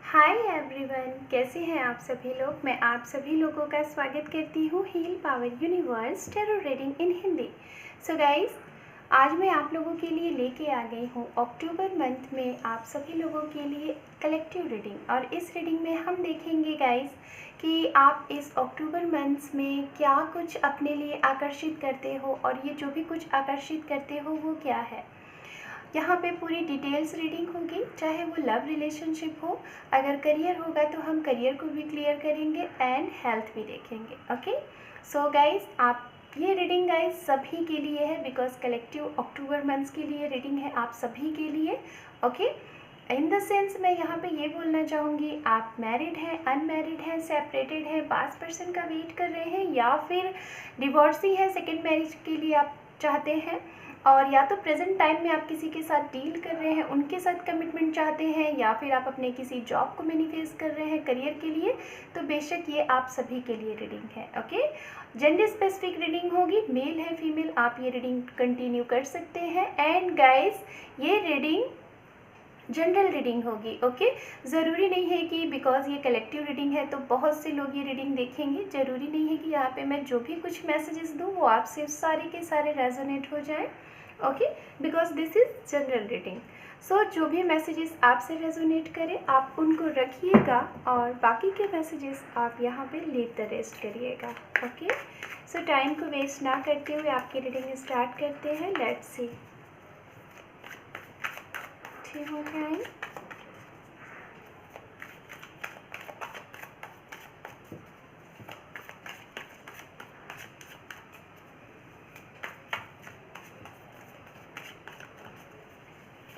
Hi everyone, कैसे हैं आप सभी लोग। मैं आप सभी लोगों का स्वागत करती हूँ heal power universe tarot reading in Hindi. So guys, आज मैं आप लोगों के लिए लेके आ गई हूँ अक्टूबर मंथ में आप सभी लोगों के लिए कलेक्टिव रीडिंग। और इस रीडिंग में हम देखेंगे गाइस कि आप इस अक्टूबर मंथ में क्या कुछ अपने लिए आकर्षित करते हो और ये जो भी कुछ आकर्षित करते हो वो क्या है। यहाँ पे पूरी डिटेल्स रीडिंग होगी, चाहे वो लव रिलेशनशिप हो, अगर करियर होगा तो हम करियर को भी क्लियर करेंगे एंड हेल्थ भी देखेंगे। ओके, सो गाइस, आप ये रीडिंग गाइस सभी के लिए है, बिकॉज कलेक्टिव अक्टूबर मंथ्स के लिए रीडिंग है आप सभी के लिए। ओके, इन द सेंस मैं यहाँ पे ये बोलना चाहूँगी, आप मैरिड हैं, अनमैरिड हैं, सेपरेटेड हैं, पास पर्सन का वेट कर रहे हैं, या फिर डिवोर्सी है, सेकेंड मैरिज के लिए आप चाहते हैं, और या तो प्रेजेंट टाइम में आप किसी के साथ डील कर रहे हैं, उनके साथ कमिटमेंट चाहते हैं, या फिर आप अपने किसी जॉब को मैनिफेस्ट कर रहे हैं करियर के लिए, तो बेशक ये आप सभी के लिए रीडिंग है। ओके, जेंडर स्पेसिफिक रीडिंग होगी, मेल है फीमेल, आप ये रीडिंग कंटिन्यू कर सकते हैं। एंड गाइस, ये रीडिंग जनरल रीडिंग होगी। ओके, ज़रूरी नहीं है कि बिकॉज ये कलेक्टिव रीडिंग है तो बहुत से लोग ये रीडिंग देखेंगे, ज़रूरी नहीं है कि यहाँ पे मैं जो भी कुछ मैसेजेस दूँ वो आपसे सारे के सारे रेजोनेट हो जाए। Okay, because this is general reading. So जो भी मैसेजेस आपसे रेजोनेट करें आप उनको रखिएगा, और बाकी के मैसेजेस आप यहाँ पे लीव द रेस्ट करिएगा। ओके, सो टाइम को वेस्ट ना करते हुए आपकी रीडिंग स्टार्ट करते हैं। लेट्स सी, ठीक हो टाइम।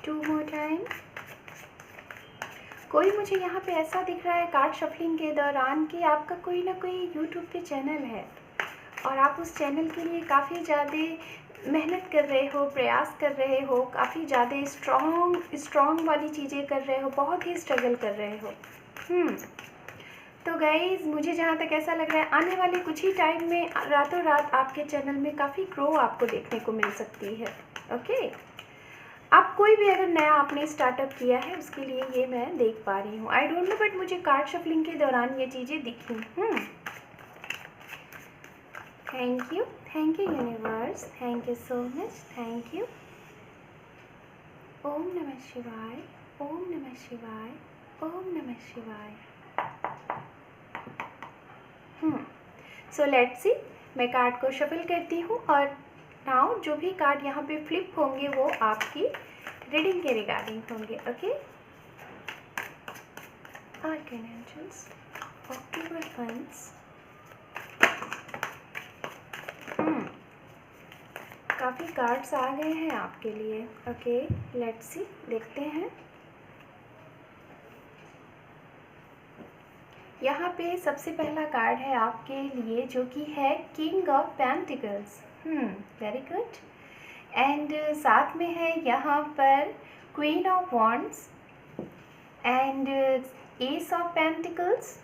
To more time. कोई मुझे यहाँ पे ऐसा दिख रहा है कार्ड शफलिंग के दौरान कि आपका कोई ना कोई यूट्यूब पे चैनल है और आप उस चैनल के लिए काफ़ी ज़्यादा मेहनत कर रहे हो, प्रयास कर रहे हो, काफ़ी ज़्यादा स्ट्रॉन्ग वाली चीज़ें कर रहे हो, बहुत ही स्ट्रगल कर रहे हो। तो गाइज़, मुझे जहाँ तक ऐसा लग रहा है आने वाले कुछ ही टाइम में रातों रात आपके चैनल में काफ़ी ग्रो आपको देखने को मिल सकती है। ओके, आप कोई भी अगर नया आपने स्टार्टअप किया है उसके लिए ये मैं देख पा रही हूँ। आई डोंट नो, बट मुझे कार्ड शफलिंग के दौरान ये चीज़ें दिखी। Thank you universe, thank you so much, thank you. ओम नमः शिवाय, ओम नमः शिवाय, ओम नमः शिवाय। सो लेट्स सी, मैं कार्ड को शफल करती हूँ और नाउ जो भी कार्ड यहाँ पे फ्लिप होंगे वो आपकी रीडिंग के रिगार्डिंग होंगे। ओके, आर्कन एंजल्स, अक्टूबर मंथ्स। काफ़ी कार्ड्स आ गए हैं आपके लिए। ओके, लेट्स सी, देखते हैं। यहाँ पे सबसे पहला कार्ड है आपके लिए जो कि है king of pentacles. Very good. And साथ में है यहाँ पर queen of wands and S of pentacles.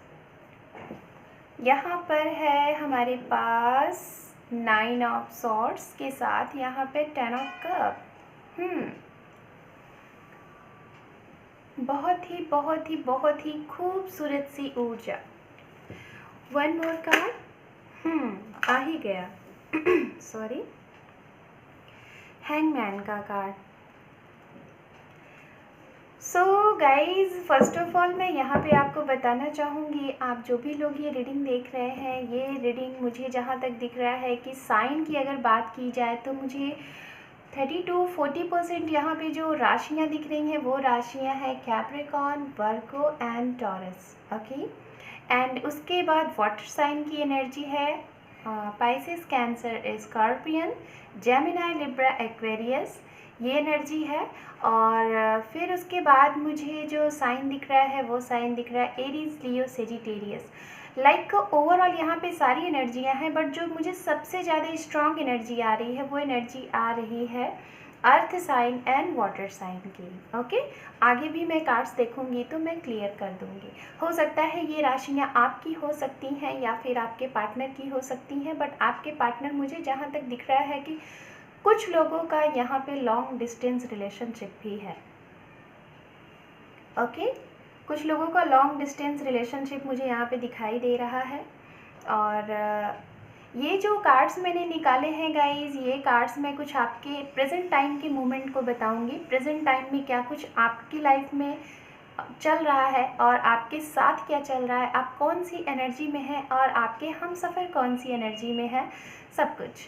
यहाँ पर है हमारे पास 9 ऑफ सॉर्ड्स के साथ यहाँ पे 10 ऑफ कप। बहुत ही खूबसूरत सी ऊर्जा। वन मोर कार्ड आ ही गया। सॉरी, हैंगमैन का card. So guys, first of all मैं यहाँ पे आपको बताना चाहूँगी, आप जो भी लोग ये रीडिंग देख रहे हैं, ये रीडिंग मुझे जहाँ तक दिख रहा है कि साइन की अगर बात की जाए तो मुझे 30-40% यहाँ पे जो राशियाँ दिख रही हैं वो राशियाँ हैं Capricorn, Virgo and taurus. Okay, and उसके बाद वाटर साइन की एनर्जी है Pisces, cancer, scorpion, Gemini, Libra, Aquarius, ये एनर्जी है। और फिर उसके बाद मुझे जो साइन दिख रहा है वो साइन दिख रहा है एरीज, लियो, सेजिटेरियस। लाइक ओवरऑल यहाँ पे सारी एनर्जियाँ हैं, बट जो मुझे सबसे ज़्यादा स्ट्रॉन्ग एनर्जी आ रही है वो एनर्जी आ रही है earth sign and water sign की। ओके, आगे भी मैं कार्ड्स देखूंगी तो मैं क्लियर कर दूंगी। हो सकता है ये राशियाँ आपकी हो सकती हैं या फिर आपके पार्टनर की हो सकती हैं, बट आपके पार्टनर, मुझे जहाँ तक दिख रहा है कि कुछ लोगों का यहाँ पे लॉन्ग डिस्टेंस रिलेशनशिप भी है। ओके, कुछ लोगों का लॉन्ग डिस्टेंस रिलेशनशिप मुझे यहाँ पे दिखाई दे रहा है। और ये जो कार्ड्स मैंने निकाले हैं गाइज़, ये कार्ड्स मैं कुछ आपके प्रेजेंट टाइम के मोमेंट को बताऊंगी। प्रेजेंट टाइम में क्या कुछ आपकी लाइफ में चल रहा है और आपके साथ क्या चल रहा है, आप कौन सी एनर्जी में हैं और आपके हमसफ़र कौन सी एनर्जी में है, सब कुछ।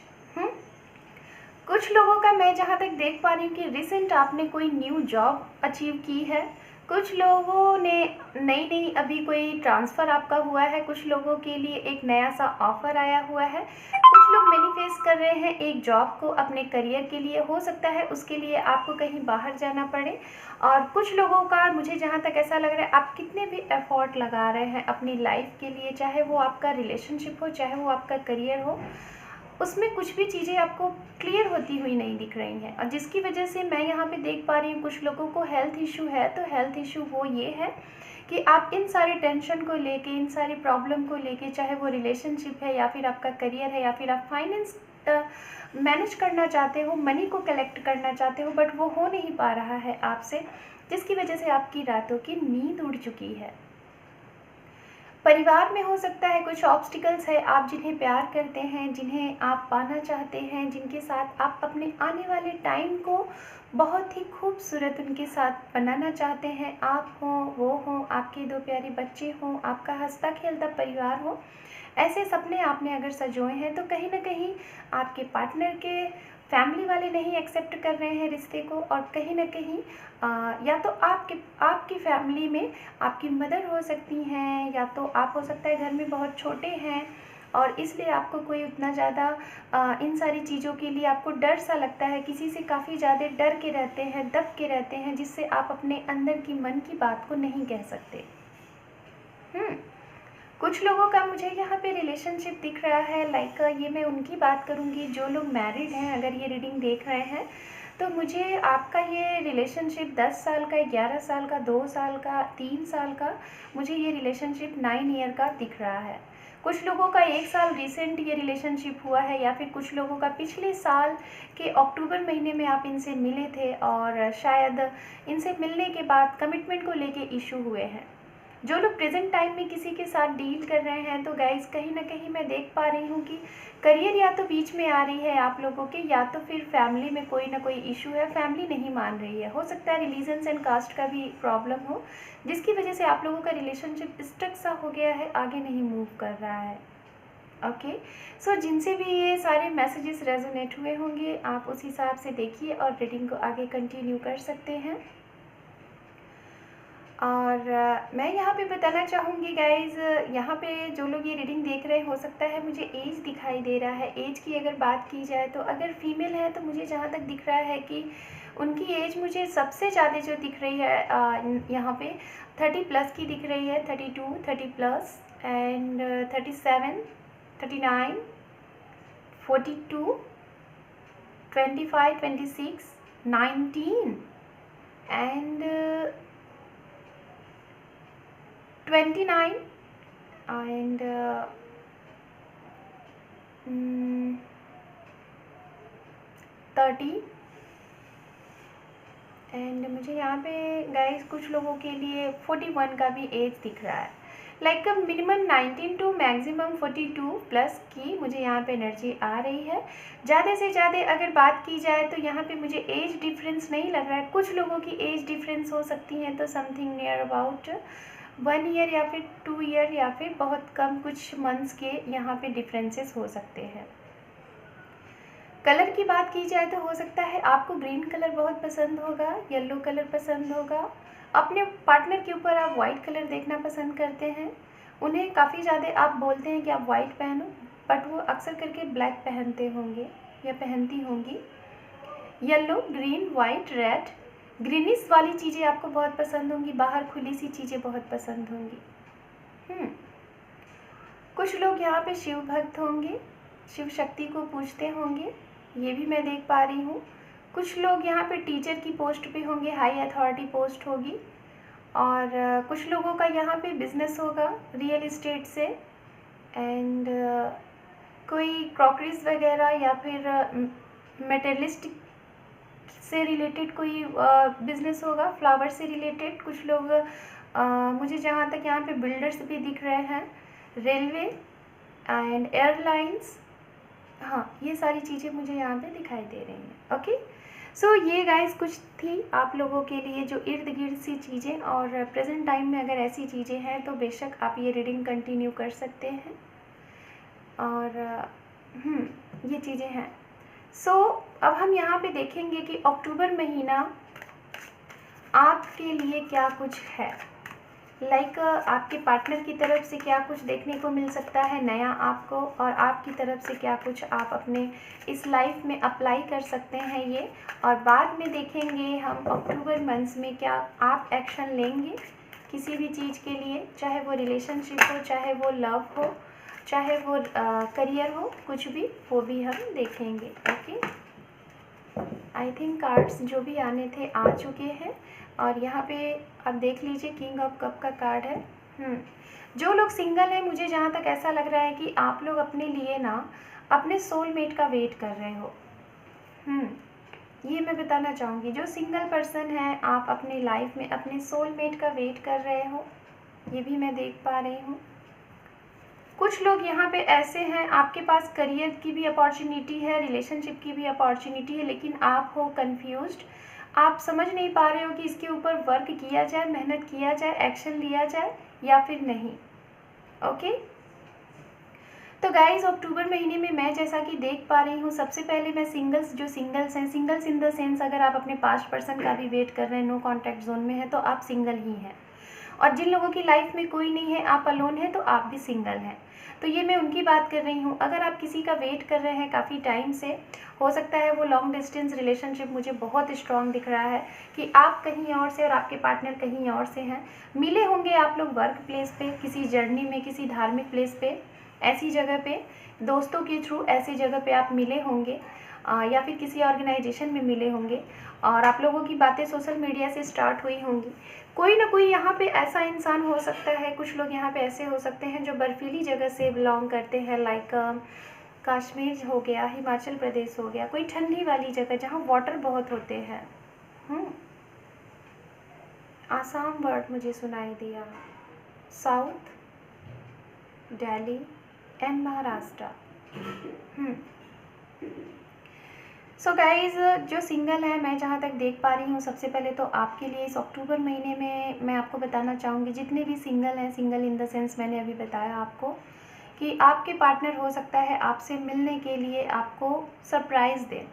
कुछ लोगों का मैं जहाँ तक देख पा रही हूँ कि रिसेंट आपने कोई न्यू जॉब अचीव की है। कुछ लोगों ने नई अभी कोई ट्रांसफ़र आपका हुआ है। कुछ लोगों के लिए एक नया सा ऑफ़र आया हुआ है। कुछ लोग मैनिफेस्ट कर रहे हैं एक जॉब को अपने करियर के लिए। हो सकता है उसके लिए आपको कहीं बाहर जाना पड़े। और कुछ लोगों का मुझे जहाँ तक ऐसा लग रहा है, आप कितने भी एफर्ट लगा रहे हैं अपनी लाइफ के लिए, चाहे वो आपका रिलेशनशिप हो, चाहे वो आपका करियर हो, उसमें कुछ भी चीज़ें आपको क्लियर होती हुई नहीं दिख रही हैं। और जिसकी वजह से मैं यहाँ पे देख पा रही हूँ कुछ लोगों को हेल्थ इशू है। तो हेल्थ इशू वो ये है कि आप इन सारे टेंशन को लेके, इन सारी प्रॉब्लम को लेके, चाहे वो रिलेशनशिप है या फिर आपका करियर है या फिर आप फाइनेंस मैनेज करना चाहते हो, मनी को कलेक्ट करना चाहते हो, बट वो हो नहीं पा रहा है आपसे, जिसकी वजह से आपकी रातों की नींद उड़ चुकी है। परिवार में हो सकता है कुछ ऑब्स्टिकल्स है, आप जिन्हें प्यार करते हैं, जिन्हें आप पाना चाहते हैं, जिनके साथ आप अपने आने वाले टाइम को बहुत ही खूबसूरत उनके साथ बनाना चाहते हैं। आप हो, वो हो, आपके दो प्यारे बच्चे हों, आपका हंसता खेलता परिवार हो, ऐसे सपने आपने अगर सजोए हैं तो कहीं ना कहीं आपके पार्टनर के फैमिली वाले नहीं एक्सेप्ट कर रहे हैं रिश्ते को। और कहीं ना कहीं या तो आपकी फैमिली में आपकी मदर हो सकती हैं, या तो आप हो सकता है घर में बहुत छोटे हैं और इसलिए आपको कोई उतना ज़्यादा इन सारी चीज़ों के लिए आपको डर सा लगता है, किसी से काफ़ी ज़्यादा डर के रहते हैं, दब के रहते हैं, जिससे आप अपने अंदर की मन की बात को नहीं कह सकते। कुछ लोगों का मुझे यहाँ पे रिलेशनशिप दिख रहा है। लाइक ये मैं उनकी बात करूँगी जो लोग मैरिड हैं। अगर ये रीडिंग देख रहे हैं तो मुझे आपका ये रिलेशनशिप 10 साल का, 11 साल का, 2 साल का, 3 साल का, मुझे ये रिलेशनशिप 9 ईयर का दिख रहा है। कुछ लोगों का 1 साल रिसेंट ये रिलेशनशिप हुआ है, या फिर कुछ लोगों का पिछले साल के अक्टूबर महीने में आप इनसे मिले थे और शायद इनसे मिलने के बाद कमिटमेंट को लेके इशू हुए हैं। जो लोग प्रेजेंट टाइम में किसी के साथ डील कर रहे हैं तो गाइज कहीं ना कहीं मैं देख पा रही हूँ कि करियर या तो बीच में आ रही है आप लोगों के, या तो फिर फैमिली में कोई ना कोई इशू है, फैमिली नहीं मान रही है। हो सकता है रिलीजन्स एंड कास्ट का भी प्रॉब्लम हो, जिसकी वजह से आप लोगों का रिलेशनशिप स्टक सा हो गया है, आगे नहीं मूव कर रहा है। ओके, सो जिनसे भी ये सारे मैसेजेस रेजोनेट हुए होंगे आप उस हिसाब से देखिए और रीडिंग को आगे कंटिन्यू कर सकते हैं। और मैं यहाँ पे बताना चाहूँगी गाइज़, यहाँ पे जो लोग ये रीडिंग देख रहे हैं, हो सकता है मुझे एज दिखाई दे रहा है। एज की अगर बात की जाए तो अगर फीमेल है तो मुझे जहाँ तक दिख रहा है कि उनकी एज मुझे सबसे ज़्यादा जो दिख रही है यहाँ पे 30+ की दिख रही है। 32, 30+ एंड 37, 39, 42, 25, 26, 19 एंड 29 and 30 एंड मुझे यहाँ पे गाइस कुछ लोगों के लिए 41 का भी एज दिख रहा है। लाइक मिनिमम 19 टू मैक्सिमम 42+ की मुझे यहाँ पे एनर्जी आ रही है। ज़्यादा से ज़्यादा अगर बात की जाए तो यहाँ पे मुझे एज डिफरेंस नहीं लग रहा है। कुछ लोगों की एज डिफरेंस हो सकती है तो समथिंग नियर अबाउट 1 ईयर या फिर 2 ईयर या फिर बहुत कम कुछ मंथ्स के यहाँ पे डिफरेंसेस हो सकते हैं। कलर की बात की जाए तो हो सकता है आपको ग्रीन कलर बहुत पसंद होगा, येलो कलर पसंद होगा। अपने पार्टनर के ऊपर आप वाइट कलर देखना पसंद करते हैं। उन्हें काफ़ी ज़्यादा आप बोलते हैं कि आप वाइट पहनो, बट वो अक्सर करके ब्लैक पहनते होंगे या पहनती होंगी। Yellow, green, white, red, greenish वाली चीज़ें आपको बहुत पसंद होंगी। बाहर खुली सी चीज़ें बहुत पसंद होंगी। कुछ लोग यहाँ पे शिव भक्त होंगे, शिव शक्ति को पूजते होंगे, ये भी मैं देख पा रही हूँ। कुछ लोग यहाँ पे टीचर की पोस्ट पे होंगे, हाई अथॉरिटी पोस्ट होगी। और कुछ लोगों का यहाँ पे बिजनेस होगा रियल इस्टेट से एंड कोई क्रॉकरीज वगैरह या फिर मेटेरियलिस्टिक से रिलेटेड कोई बिज़नेस होगा, फ्लावर से रिलेटेड। कुछ लोग मुझे जहाँ तक यहाँ पे बिल्डर्स भी दिख रहे हैं, रेलवे एंड एयरलाइंस, हाँ ये सारी चीज़ें मुझे यहाँ पे दिखाई दे रही हैं। ओके, सो ये गाइस कुछ थी आप लोगों के लिए जो इर्द गिर्द सी चीज़ें, और प्रेजेंट टाइम में अगर ऐसी चीज़ें हैं तो बेशक आप ये रीडिंग कंटिन्यू कर सकते हैं। और ये चीज़ें हैं। सो अब हम यहाँ पे देखेंगे कि अक्टूबर महीना आपके लिए क्या कुछ है। लाइक आपके पार्टनर की तरफ से क्या कुछ देखने को मिल सकता है नया आपको, और आपकी तरफ से क्या कुछ आप अपने इस लाइफ में अप्लाई कर सकते हैं ये। और बाद में देखेंगे हम अक्टूबर मंथ में क्या आप एक्शन लेंगे किसी भी चीज़ के लिए, चाहे वो रिलेशनशिप हो, चाहे वो लव हो, चाहे वो करियर हो, कुछ भी, वो भी हम देखेंगे। ओके, आई थिंक कार्ड्स जो भी आने थे आ चुके हैं। और यहाँ पे आप देख लीजिए किंग ऑफ कप का कार्ड है। जो लोग सिंगल हैं, मुझे जहाँ तक ऐसा लग रहा है कि आप लोग अपने लिए ना अपने सोलमेट का वेट कर रहे हो। ये मैं बताना चाहूँगी, जो सिंगल पर्सन है आप अपनी लाइफ में अपने सोलमेट का वेट कर रहे हो, ये भी मैं देख पा रही हूँ। कुछ लोग यहाँ पे ऐसे हैं, आपके पास करियर की भी अपॉर्चुनिटी है, रिलेशनशिप की भी अपॉर्चुनिटी है, लेकिन आप हो कंफ्यूज्ड, आप समझ नहीं पा रहे हो कि इसके ऊपर वर्क किया जाए, मेहनत किया जाए, एक्शन लिया जाए या फिर नहीं। ओके, तो गाइज अक्टूबर महीने में मैं जैसा कि देख पा रही हूँ, सबसे पहले मैं सिंगल्स, जो सिंगल्स हैं, सिंगल्स इन द सेंस अगर आप अपने पास्ट पर्सन का भी वेट कर रहे हैं, नो कॉन्टैक्ट जोन में है, तो आप सिंगल ही हैं। और जिन लोगों की लाइफ में कोई नहीं है, आप अलोन हैं, तो आप भी सिंगल हैं। तो ये मैं उनकी बात कर रही हूँ। अगर आप किसी का वेट कर रहे हैं काफ़ी टाइम से, हो सकता है वो लॉन्ग डिस्टेंस रिलेशनशिप मुझे बहुत स्ट्रॉन्ग दिख रहा है कि आप कहीं और से और आपके पार्टनर कहीं और से हैं। मिले होंगे आप लोग वर्क प्लेस पे, किसी जर्नी में, किसी धार्मिक प्लेस पे, ऐसी जगह पे, दोस्तों के थ्रू ऐसी जगह पे आप मिले होंगे, या फिर किसी ऑर्गेनाइजेशन में मिले होंगे, और आप लोगों की बातें सोशल मीडिया से स्टार्ट हुई होंगी। कोई ना कोई यहाँ पे ऐसा इंसान हो सकता है, कुछ लोग यहाँ पे ऐसे हो सकते हैं जो बर्फीली जगह से बिलोंग करते हैं, लाइक कश्मीर हो गया, हिमाचल प्रदेश हो गया, कोई ठंडी वाली जगह जहाँ वाटर बहुत होते हैं। आसाम वर्ड मुझे सुनाई दिया, south, Delhi and Maharashtra. So guys, जो सिंगल है, मैं जहाँ तक देख पा रही हूँ, सबसे पहले तो आपके लिए इस अक्टूबर महीने में मैं आपको बताना चाहूँगी, जितने भी सिंगल हैं, सिंगल इन द सेंस मैंने अभी बताया आपको कि आपके पार्टनर हो सकता है आपसे मिलने के लिए आपको सरप्राइज़ दें।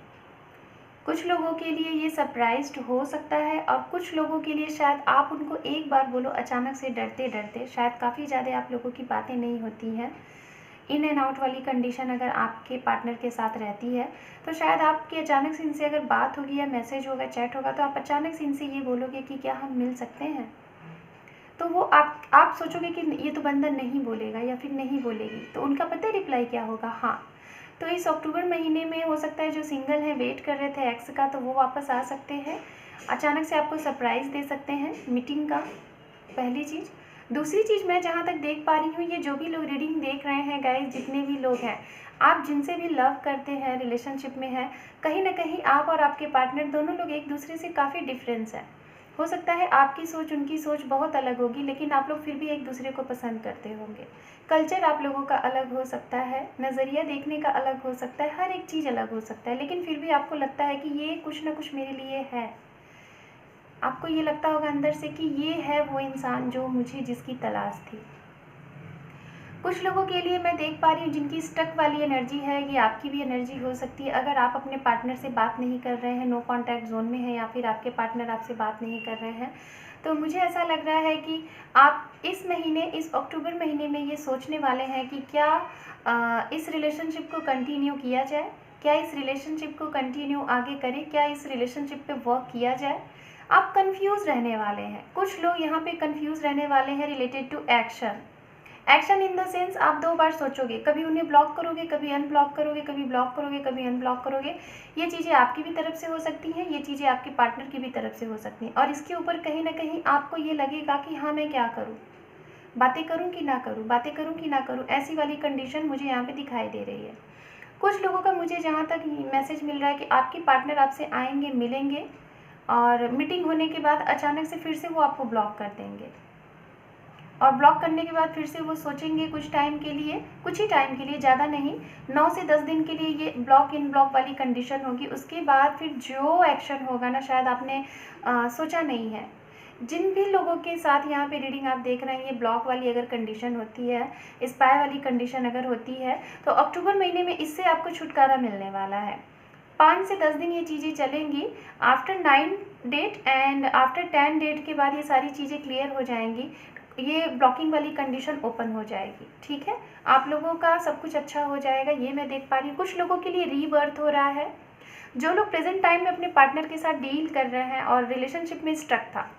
कुछ लोगों के लिए ये सरप्राइज्ड हो सकता है, और कुछ लोगों के लिए शायद आप उनको एक बार बोलो अचानक से डरते डरते, शायद काफ़ी ज़्यादा आप लोगों की बातें नहीं होती हैं, इन एंड आउट वाली कंडीशन अगर आपके पार्टनर के साथ रहती है, तो शायद आपकी अचानक से इनसे अगर बात होगी या मैसेज होगा, चैट होगा, तो आप अचानक से इनसे ये बोलोगे कि क्या हम मिल सकते हैं। तो वो आप सोचोगे कि ये तो बंदा नहीं बोलेगा या फिर नहीं बोलेगी, तो उनका पता है रिप्लाई क्या होगा, हाँ। तो इस अक्टूबर महीने में हो सकता है जो सिंगल हैं, वेट कर रहे थे एक्स का, तो वो वापस आ सकते हैं, अचानक से आपको सरप्राइज़ दे सकते हैं मीटिंग का, पहली चीज़। दूसरी चीज़ मैं जहाँ तक देख पा रही हूँ, ये जो भी लोग रीडिंग देख रहे हैं गाइस, जितने भी लोग हैं, आप जिनसे भी लव करते हैं, रिलेशनशिप में हैं, कहीं ना कहीं आप और आपके पार्टनर दोनों लोग एक दूसरे से काफ़ी डिफरेंस है। हो सकता है आपकी सोच उनकी सोच बहुत अलग होगी, लेकिन आप लोग फिर भी एक दूसरे को पसंद करते होंगे। कल्चर आप लोगों का अलग हो सकता है, नज़रिया देखने का अलग हो सकता है, हर एक चीज़ अलग हो सकता है, लेकिन फिर भी आपको लगता है कि ये कुछ ना कुछ मेरे लिए है। आपको ये लगता होगा अंदर से कि ये है वो इंसान जो मुझे जिसकी तलाश थी। कुछ लोगों के लिए मैं देख पा रही हूँ जिनकी स्टक वाली एनर्जी है, ये आपकी भी एनर्जी हो सकती है। अगर आप अपने पार्टनर से बात नहीं कर रहे हैं, नो कॉन्टैक्ट जोन में है, या फिर आपके पार्टनर आपसे बात नहीं कर रहे हैं, तो मुझे ऐसा लग रहा है कि आप इस महीने, इस अक्टूबर महीने में ये सोचने वाले हैं कि क्या इस रिलेशनशिप को कंटिन्यू किया जाए, क्या इस रिलेशनशिप को कंटिन्यू आगे करें, क्या इस रिलेशनशिप पे वर्क किया जाए। आप कंफ्यूज रहने वाले हैं, कुछ लोग यहाँ पे कंफ्यूज रहने वाले हैं related to action. Action in the sense आप दो बार सोचोगे, कभी उन्हें ब्लॉक करोगे, कभी अनब्लॉक करोगे, कभी ब्लॉक करोगे, कभी अनब्लॉक करोगे। ये चीज़ें आपकी भी तरफ से हो सकती हैं, ये चीज़ें आपके पार्टनर की भी तरफ से हो सकती हैं, और इसके ऊपर कहीं ना कहीं आपको ये लगेगा कि हाँ मैं क्या करूँ, बातें करूँ कि ना करूँ, बातें करूँ कि ना करूँ, ऐसी वाली कंडीशन मुझे यहाँ पे दिखाई दे रही है। कुछ लोगों का मुझे जहाँ तक मैसेज मिल रहा है कि आपके पार्टनर आपसे आएंगे, मिलेंगे, और मीटिंग होने के बाद अचानक से फिर से वो आपको ब्लॉक कर देंगे। और ब्लॉक करने के बाद फिर से वो सोचेंगे कुछ टाइम के लिए, कुछ ही टाइम के लिए, ज़्यादा नहीं, 9 से 10 दिन के लिए ये ब्लॉक इन ब्लॉक वाली कंडीशन होगी। उसके बाद फिर जो एक्शन होगा ना, शायद आपने सोचा नहीं है। जिन भी लोगों के साथ यहाँ पे रीडिंग आप देख रहे हैं, ये ब्लॉक वाली अगर कंडीशन होती है, स्पाई वाली कंडीशन अगर होती है, तो अक्टूबर महीने में इससे आपको छुटकारा मिलने वाला है। 5 से 10 दिन ये चीज़ें चलेंगी। After 9 date and after 10 date के बाद ये सारी चीज़ें क्लियर हो जाएंगी, ये ब्लॉकिंग वाली कंडीशन ओपन हो जाएगी। ठीक है, आप लोगों का सब कुछ अच्छा हो जाएगा, ये मैं देख पा रही हूँ। कुछ लोगों के लिए रीबर्थ हो रहा है। जो लोग प्रेजेंट टाइम में अपने पार्टनर के साथ डील कर रहे हैं और रिलेशनशिप में स्टक था,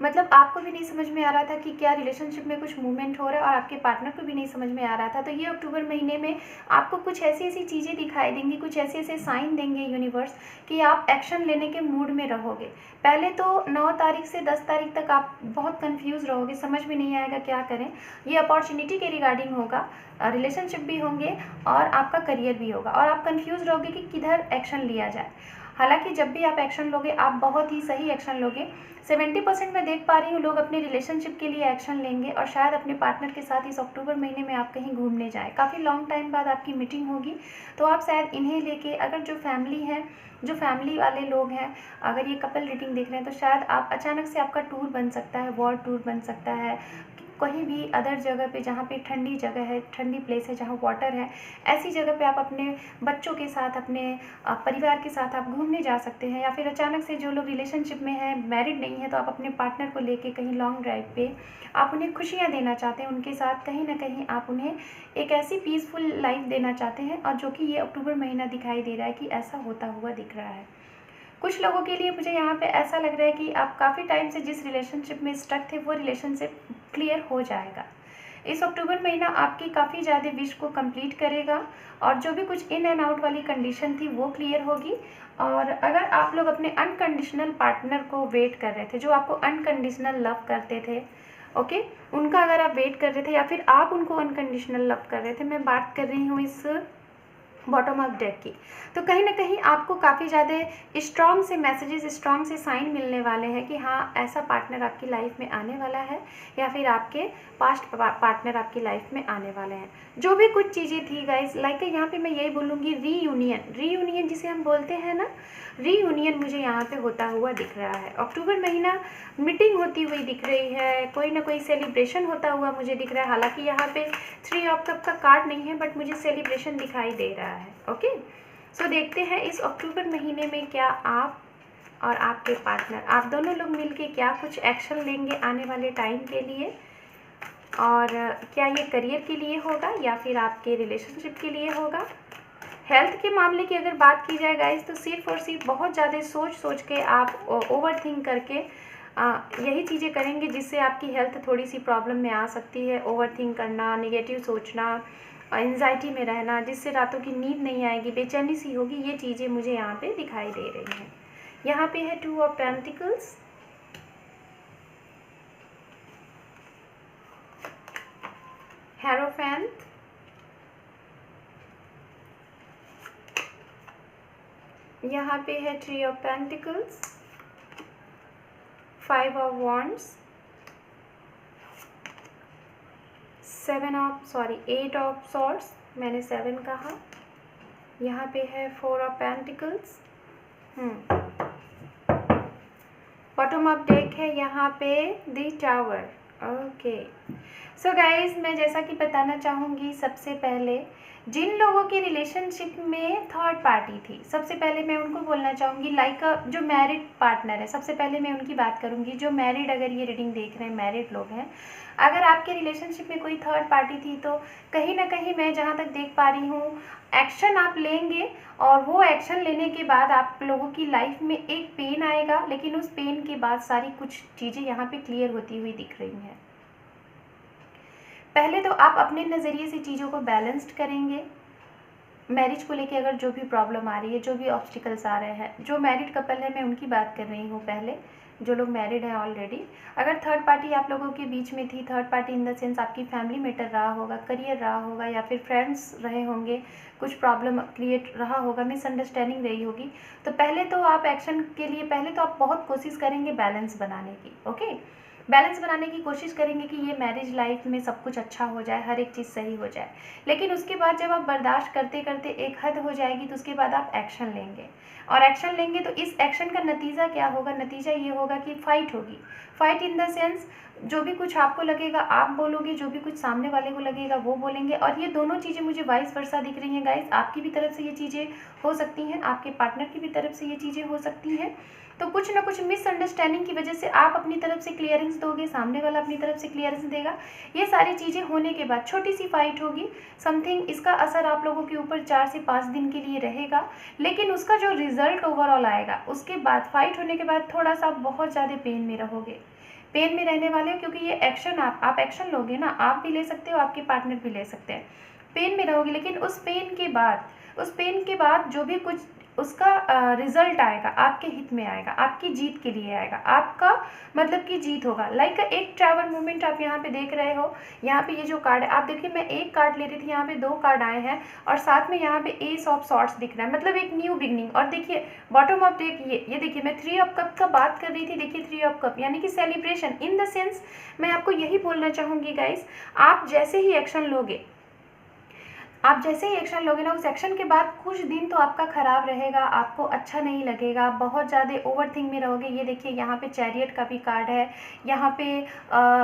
मतलब आपको भी नहीं समझ में आ रहा था कि क्या रिलेशनशिप में कुछ मूवमेंट हो रहा है और आपके पार्टनर को भी नहीं समझ में आ रहा था, तो ये अक्टूबर महीने में आपको कुछ ऐसी ऐसी चीज़ें दिखाई देंगी, कुछ ऐसे ऐसे साइन देंगे यूनिवर्स कि आप एक्शन लेने के मूड में रहोगे। पहले तो 9 तारीख से 10 तारीख तक आप बहुत कंफ्यूज रहोगे, समझ में नहीं आएगा क्या करें। ये अपॉर्चुनिटी के रिगार्डिंग होगा, रिलेशनशिप भी होंगे और आपका करियर भी होगा, और आप कंफ्यूज रहोगे कि किधर एक्शन लिया जाए। हालांकि जब भी आप एक्शन लोगे, आप बहुत ही सही एक्शन लोगे। 70% मैं देख पा रही हूँ लोग अपने रिलेशनशिप के लिए एक्शन लेंगे, और शायद अपने पार्टनर के साथ इस अक्टूबर महीने में आप कहीं घूमने जाएं। काफ़ी लॉन्ग टाइम बाद आपकी मीटिंग होगी, तो आप शायद इन्हें लेके, अगर जो फैमिली है, जो फैमिली वाले लोग हैं, अगर ये कपल रीडिंग देख रहे हैं, तो शायद आप अचानक से आपका टूर बन सकता है, वर्ल्ड टूर बन सकता है, कहीं भी अदर जगह पे जहाँ पे ठंडी जगह है, ठंडी प्लेस है जहाँ वाटर है, ऐसी जगह पे आप अपने बच्चों के साथ, अपने परिवार के साथ आप घूमने जा सकते हैं। या फिर अचानक से जो लोग रिलेशनशिप में हैं, मैरिड नहीं है, तो आप अपने पार्टनर को लेके कहीं लॉन्ग ड्राइव पे आप उन्हें खुशियाँ देना चाहते हैं, उनके साथ कहीं ना कहीं आप उन्हें एक ऐसी पीसफुल लाइफ देना चाहते हैं, और जो कि ये अक्टूबर महीना दिखाई दे रहा है कि ऐसा होता हुआ दिख रहा है। कुछ लोगों के लिए मुझे यहाँ पे ऐसा लग रहा है कि आप काफ़ी टाइम से जिस रिलेशनशिप में स्टक थे, वो रिलेशनशिप क्लियर हो जाएगा। इस अक्टूबर महीना आपकी काफ़ी ज़्यादा विश को कंप्लीट करेगा, और जो भी कुछ इन एंड आउट वाली कंडीशन थी वो क्लियर होगी। और अगर आप लोग अपने अनकंडीशनल पार्टनर को वेट कर रहे थे, जो आपको अनकंडीशनल लव करते थे, ओके, उनका अगर आप वेट कर रहे थे, या फिर आप उनको अनकंडीशनल लव कर रहे थे, मैं बात कर रही हूँ इस बॉटम ऑफ डेक की, तो कहीं ना कहीं आपको काफ़ी ज़्यादा स्ट्रॉन्ग से मैसेजेस, स्ट्रॉन्ग से साइन मिलने वाले हैं कि हाँ, ऐसा पार्टनर आपकी लाइफ में आने वाला है, या फिर आपके पास्ट पार्टनर आपकी लाइफ में आने वाले हैं। जो भी कुछ चीज़ें थी गाइस, लाइक यहाँ पे मैं यही बोलूँगी, रीयूनियन जिसे हम बोलते हैं ना, रीयूनियन मुझे यहाँ पे होता हुआ दिख रहा है। अक्टूबर महीना मीटिंग होती हुई दिख रही है, कोई ना कोई सेलिब्रेशन होता हुआ मुझे दिख रहा है। हालांकि यहाँ पे 3 ऑफ कप का कार्ड नहीं है, बट मुझे सेलिब्रेशन दिखाई दे रहा है। ओके, सो देखते हैं इस अक्टूबर महीने में क्या आप और आपके पार्टनर, आप दोनों लोग मिलके क्या कुछ एक्शन लेंगे आने वाले टाइम के लिए, और क्या ये करियर के लिए होगा या फिर आपके रिलेशनशिप के लिए होगा। हेल्थ के मामले की अगर बात की जाए गाइस, तो सिर्फ और सिर्फ बहुत ज़्यादा सोच के आप ओवर थिंक करके यही चीज़ें करेंगे जिससे आपकी हेल्थ थोड़ी सी प्रॉब्लम में आ सकती है। ओवर थिंक करना, नेगेटिव सोचना, एंजाइटी में रहना, जिससे रातों की नींद नहीं आएगी, बेचैनी सी होगी, ये चीज़ें मुझे यहाँ पे दिखाई दे रही हैं। यहाँ पे है 2 ऑफ पेंटिकल्स, हेरोफेंट, यहाँ पे है 3 of pentacles, 5 of wands, 8 of swords, मैंने 7 कहा। यहाँ पे है 4 of pentacles, bottom of deck है यहाँ पे the tower. Okay, so guys, मैं जैसा कि बताना चाहूँगी, सबसे पहले जिन लोगों के रिलेशनशिप में थर्ड पार्टी थी, सबसे पहले मैं उनको बोलना चाहूँगी, लाइक जो मैरिड पार्टनर है, सबसे पहले मैं उनकी बात करूँगी। जो मैरिड, अगर ये रीडिंग देख रहे हैं, मैरिड लोग हैं, अगर आपके रिलेशनशिप में कोई थर्ड पार्टी थी, तो कहीं ना कहीं मैं जहाँ तक देख पा रही हूँ, एक्शन आप लेंगे, और वो एक्शन लेने के बाद आप लोगों की लाइफ में एक पेन आएगा, लेकिन उस पेन के बाद सारी कुछ चीज़ें यहाँ पे क्लियर होती हुई दिख रही हैं। पहले तो आप अपने नज़रिए से चीज़ों को बैलेंस्ड करेंगे। मैरिज को लेके अगर जो भी प्रॉब्लम आ रही है, जो भी ऑब्स्टिकल्स आ रहे हैं, जो मैरिड कपल है, मैं उनकी बात कर रही हूँ पहले, जो लोग मैरिड हैं ऑलरेडी। अगर थर्ड पार्टी आप लोगों के बीच में थी, third party in the sense आपकी फैमिली मैटर रहा होगा, करियर रहा होगा, या फिर फ्रेंड्स रहे होंगे, कुछ प्रॉब्लम क्रिएट रहा होगा, मिसअंडरस्टैंडिंग रही होगी, तो पहले तो आप एक्शन के लिए, पहले तो आप बहुत कोशिश करेंगे बैलेंस बनाने की। ओके, बैलेंस बनाने की कोशिश करेंगे कि ये मैरिज लाइफ में सब कुछ अच्छा हो जाए, हर एक चीज़ सही हो जाए। लेकिन उसके बाद जब आप बर्दाश्त करते करते एक हद हो जाएगी तो उसके बाद आप एक्शन लेंगे, और एक्शन लेंगे तो इस एक्शन का नतीजा क्या होगा? नतीजा ये होगा कि फाइट होगी। फाइट इन द सेंस, जो भी कुछ आपको लगेगा आप बोलोगे, जो भी कुछ सामने वाले को लगेगा वो बोलेंगे। और ये दोनों चीज़ें मुझे वाइस वर्सा दिख रही हैं गाइस। आपकी भी तरफ से ये चीज़ें हो सकती हैं, आपके पार्टनर की भी तरफ से ये चीज़ें हो सकती हैं। तो कुछ ना कुछ मिसअंडरस्टैंडिंग की वजह से आप अपनी तरफ से क्लियरेंस दोगे, सामने वाला अपनी तरफ से क्लियरेंस देगा। ये सारी चीज़ें होने के बाद छोटी सी फाइट होगी समथिंग, इसका असर आप लोगों के ऊपर 4 से 5 दिन के लिए रहेगा। लेकिन उसका जो रिजल्ट ओवरऑल आएगा, उसके बाद फाइट होने के बाद थोड़ा सा बहुत ज़्यादा पेन में रहोगे, पेन में रहने वाले हो, क्योंकि ये एक्शन आप एक्शन लोगे ना, आप भी ले सकते हो, आपके पार्टनर भी ले सकते हैं। पेन में रहोगे, लेकिन उस पेन के बाद जो भी कुछ उसका रिजल्ट आएगा आपके हित में आएगा, आपकी जीत के लिए आएगा, आपका मतलब कि जीत होगा। लाइक एक ट्रैवल मूवमेंट आप यहाँ पे देख रहे हो। यहाँ पे ये जो कार्ड है, आप देखिए मैं एक कार्ड ले रही थी, यहाँ पे 2 कार्ड आए हैं और साथ में यहाँ पे एस ऑफ सॉर्ड्स दिख रहा है, मतलब एक न्यू बिगनिंग। और देखिए बॉटम ऑफ डेक, ये देखिए मैं 3 ऑफ कप का बात कर रही थी। देखिए 3 ऑफ कप यानी कि सेलिब्रेशन इन द सेंस। मैं आपको यही बोलना चाहूँगी गाइस, आप जैसे ही एक्शन लोगे ना, उस एक्शन के बाद कुछ दिन तो आपका ख़राब रहेगा, आपको अच्छा नहीं लगेगा, बहुत ज़्यादा ओवरथिंक में रहोगे। ये देखिए यहाँ पे चैरियट का भी कार्ड है, यहाँ पे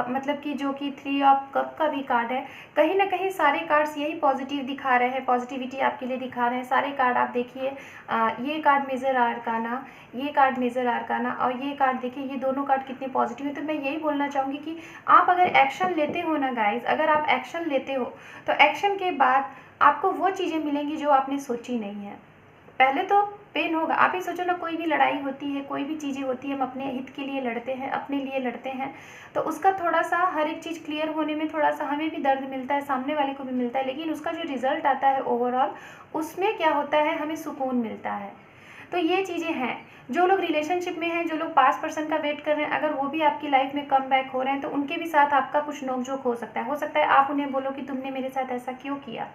मतलब कि जो कि 3 ऑफ कप का भी कार्ड है। कहीं ना कहीं सारे कार्ड्स यही पॉजिटिव दिखा रहे हैं, पॉजिटिविटी आपके लिए दिखा रहे हैं सारे कार्ड। आप देखिए ये कार्ड मेजर आर्काना, ये कार्ड मेजर आर्काना, और ये कार्ड देखिए, ये दोनों कार्ड कितने पॉजिटिव है। तो मैं यही बोलना चाहूँगी कि आप अगर एक्शन लेते हो ना गाइज, अगर आप एक्शन लेते हो तो एक्शन के बाद आपको वो चीज़ें मिलेंगी जो आपने सोची नहीं है। पहले तो पेन होगा। आप ही सोचो ना, कोई भी लड़ाई होती है, कोई भी चीज़ें होती है, हम अपने हित के लिए लड़ते हैं, अपने लिए लड़ते हैं, तो उसका थोड़ा सा हर एक चीज़ क्लियर होने में थोड़ा सा हमें भी दर्द मिलता है, सामने वाले को भी मिलता है, लेकिन उसका जो रिजल्ट आता है ओवरऑल, उसमें क्या होता है, हमें सुकून मिलता है। तो ये चीज़ें हैं। जो लोग रिलेशनशिप में हैं, जो लोग पास्ट पर्सन का वेट कर रहे हैं, अगर वो भी आपकी लाइफ में कम बैक हो रहे हैं तो उनके भी साथ आपका कुछ नोकझोंक हो सकता है। आप उन्हें बोलो कि तुमने मेरे साथ ऐसा क्यों किया,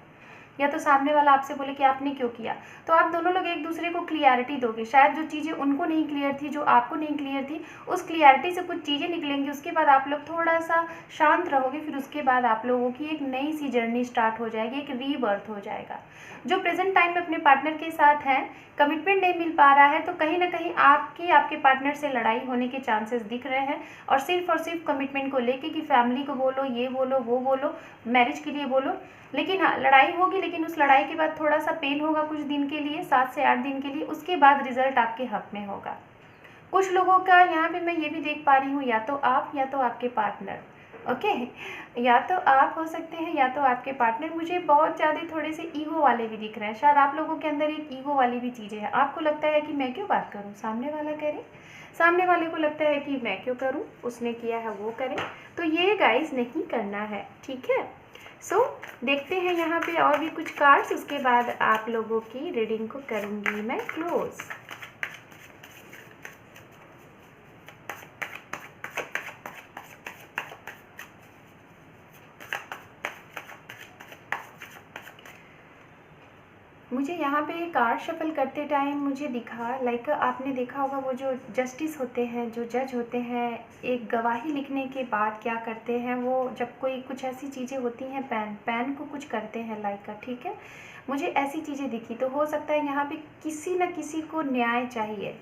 या तो सामने वाला आपसे बोले कि आपने क्यों किया। तो आप दोनों लोग एक दूसरे को क्लियरिटी दोगे। शायद जो चीज़ें उनको नहीं क्लियर थी, जो आपको नहीं क्लियर थी, उस क्लियरिटी से कुछ चीज़ें निकलेंगी। उसके बाद आप लोग थोड़ा सा शांत रहोगे, फिर उसके बाद आप लोगों की एक नई सी जर्नी स्टार्ट हो जाएगी, एक रीबर्थ हो जाएगा। जो प्रेजेंट टाइम में अपने पार्टनर के साथ हैं, कमिटमेंट नहीं मिल पा रहा है, तो कहीं ना कहीं आपके पार्टनर से लड़ाई होने के चांसेस दिख रहे हैं। और सिर्फ कमिटमेंट को लेके कि फैमिली को बोलो, ये बोलो, वो बोलो, मैरिज के लिए बोलो। लेकिन हाँ, लड़ाई होगी, लेकिन उस लड़ाई के बाद थोड़ा सा पेन होगा कुछ दिन के लिए, 7 से 8 दिन के लिए। उसके बाद रिजल्ट आपके हक में होगा। कुछ लोगों का यहाँ पे मैं ये भी देख पा रही हूँ, या तो आप या तो आपके पार्टनर, ओके, या तो आप हो सकते हैं या तो आपके पार्टनर। मुझे बहुत ज़्यादा थोड़े से ईगो वाले भी दिख रहे हैं। शायद आप लोगों के अंदर एक ईगो वाली भी चीज़ें हैं। आपको लगता है कि मैं क्यों बात करूँ, सामने वाला करे, सामने वाले को लगता है कि मैं क्यों करूँ, उसने किया है वो करे। तो ये गाइस नहीं करना है, ठीक है। सो देखते हैं यहाँ पे और भी कुछ कार्ड्स, उसके बाद आप लोगों की रीडिंग को करूँगी मैं क्लोज। मुझे यहाँ पे कार्ड शफल करते टाइम मुझे दिखा, लाइक आपने देखा होगा वो जो जस्टिस होते हैं, जो जज होते हैं, एक गवाही लिखने के बाद क्या करते हैं वो, जब कोई कुछ ऐसी चीज़ें होती हैं, पेन को कुछ करते हैं लाइक का, ठीक है। मुझे ऐसी चीज़ें दिखी, तो हो सकता है यहाँ पे किसी न किसी को न्याय चाहिए,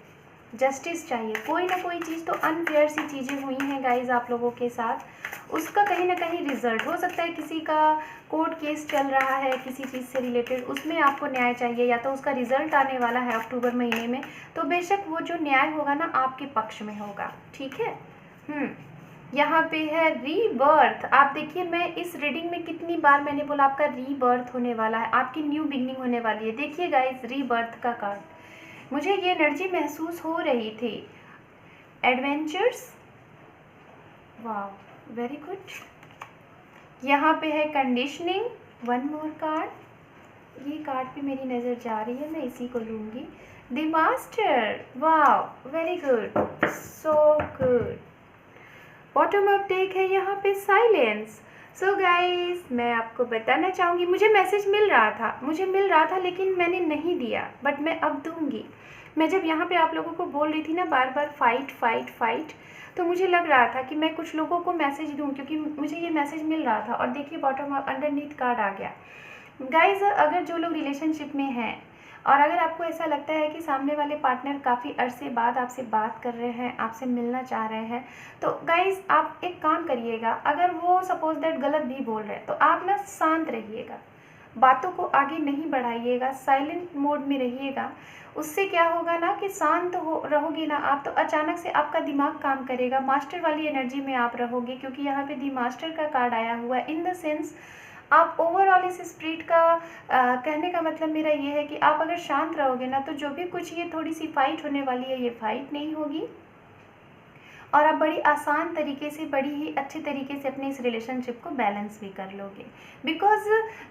जस्टिस चाहिए। कोई ना कोई चीज़ तो अनफेयर सी चीज़ें हुई हैं गाइज आप लोगों के साथ, उसका कहीं ना कहीं रिजल्ट हो सकता है। किसी का कोर्ट केस चल रहा है किसी चीज़ से रिलेटेड, उसमें आपको न्याय चाहिए, या तो उसका रिजल्ट आने वाला है अक्टूबर महीने में, तो बेशक वो जो न्याय होगा ना आपके पक्ष में होगा, ठीक है। यहाँ पे है रीबर्थ। आप देखिए मैं इस रीडिंग में कितनी बार मैंने बोला आपका रीबर्थ होने वाला है, आपकी न्यू बिगनिंग होने वाली है। देखिए गाइज रीबर्थ का कार्ड, मुझे ये एनर्जी महसूस हो रही थी। एडवेंचर्स, वाह वेरी गुड। यहाँ पे है कंडीशनिंग, वन मोर कार्ड, ये कार्ड पे मेरी नज़र जा रही है, मैं इसी को लूँगी। द मास्टर, वाह very good, so good. Bottom of deck है यहाँ पे साइलेंस। सो गाइस, मैं आपको बताना चाहूँगी, मुझे मैसेज मिल रहा था लेकिन मैंने नहीं दिया, बट मैं अब दूँगी। मैं जब यहाँ पे आप लोगों को बोल रही थी ना बार बार फाइट फाइट फाइट, तो मुझे लग रहा था कि मैं कुछ लोगों को मैसेज दूँ, क्योंकि मुझे ये मैसेज मिल रहा था। और देखिए बॉटम अंडरनीथ कार्ड आ गया। गाइज, अगर जो लोग रिलेशनशिप में हैं और अगर आपको ऐसा लगता है कि सामने वाले पार्टनर काफ़ी अरसे बाद आपसे बात कर रहे हैं, आपसे मिलना चाह रहे हैं, तो गाइज आप एक काम करिएगा। अगर वो सपोज दैट गलत भी बोल रहे हैं तो आप ना शांत रहिएगा, बातों को आगे नहीं बढ़ाइएगा, साइलेंट मोड में रहिएगा। उससे क्या होगा ना कि शांत हो रहोगे ना आप, तो अचानक से आपका दिमाग काम करेगा, मास्टर वाली एनर्जी में आप रहोगे, क्योंकि यहाँ पे दी मास्टर का कार्ड आया हुआ है। इन द सेंस आप ओवरऑल इस स्प्रिट का कहने का मतलब मेरा ये है कि आप अगर शांत रहोगे ना, तो जो भी कुछ ये थोड़ी सी फाइट होने वाली है, ये फाइट नहीं होगी, और आप बड़ी आसान तरीके से, बड़ी ही अच्छे तरीके से अपने इस रिलेशनशिप को बैलेंस भी कर लोगे। बिकॉज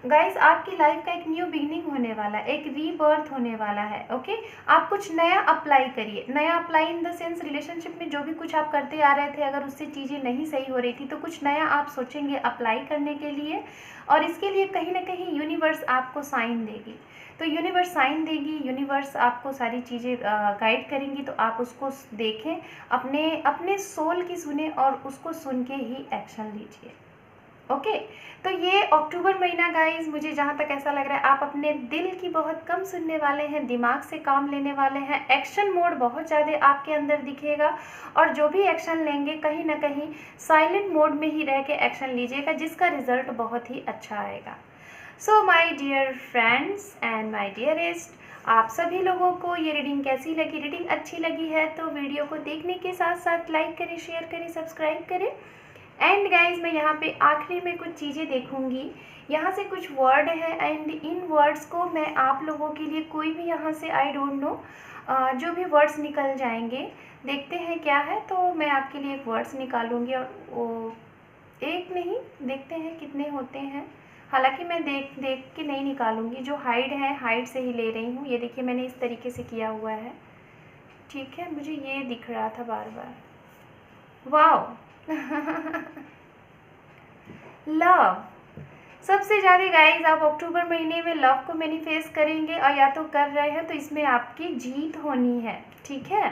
गाइस, आपकी लाइफ का एक न्यू बिगनिंग होने वाला है, एक रीबर्थ होने वाला है। ओके, आप कुछ नया अप्लाई करिए। नया apply in the sense, relationship में जो भी कुछ आप करते आ रहे थे, अगर उससे चीज़ें नहीं सही हो रही थी, तो कुछ नया आप सोचेंगे अप्लाई करने के लिए, और इसके लिए कहीं ना कहीं यूनिवर्स आपको साइन देगी। तो यूनिवर्स साइन देगी, यूनिवर्स आपको सारी चीज़ें गाइड करेंगी, तो आप उसको देखें, अपने सोल की सुने और उसको सुन के ही एक्शन लीजिए। ओके, तो ये अक्टूबर महीना गाइज, मुझे जहाँ तक ऐसा लग रहा है आप अपने दिल की बहुत कम सुनने वाले हैं, दिमाग से काम लेने वाले हैं। एक्शन मोड बहुत ज़्यादा आपके अंदर दिखेगा, और जो भी एक्शन लेंगे कहीं ना कहीं साइलेंट मोड में ही रह के एक्शन लीजिएगा, जिसका रिजल्ट बहुत ही अच्छा आएगा। So my dear friends and my dearest, आप सभी लोगों को ये रीडिंग कैसी लगी? रीडिंग अच्छी लगी है तो वीडियो को देखने के साथ साथ लाइक करें, शेयर करें, सब्सक्राइब करें। एंड गाइज, मैं यहाँ पे आखिरी में कुछ चीज़ें देखूंगी, यहाँ से कुछ वर्ड है, एंड इन वर्ड्स को मैं आप लोगों के लिए, कोई भी यहाँ से आई डोंट नो, जो भी वर्ड्स निकल जाएंगे, देखते हैं क्या है। तो मैं आपके लिए एक वर्ड्स निकालूंगी, और वो एक नहीं, देखते हैं कितने होते हैं। हालांकि मैं देख के नहीं निकालूंगी, जो हाइड है हाइड से ही ले रही हूँ। ये देखिए मैंने इस तरीके से किया हुआ है, ठीक है, मुझे ये दिख रहा था बार बार। वाओ लव, सबसे ज़्यादा गाइज आप अक्टूबर महीने में लव को मैनिफेस्ट करेंगे, और या तो कर रहे हैं, तो इसमें आपकी जीत होनी है, ठीक है।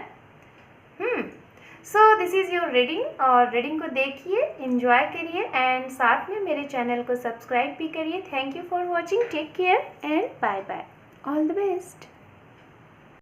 So this is your reading, और रीडिंग को देखिए, एंजॉय करिए, एंड साथ में मेरे चैनल को सब्सक्राइब भी करिए। Thank you for watching, take care and bye bye, all the best.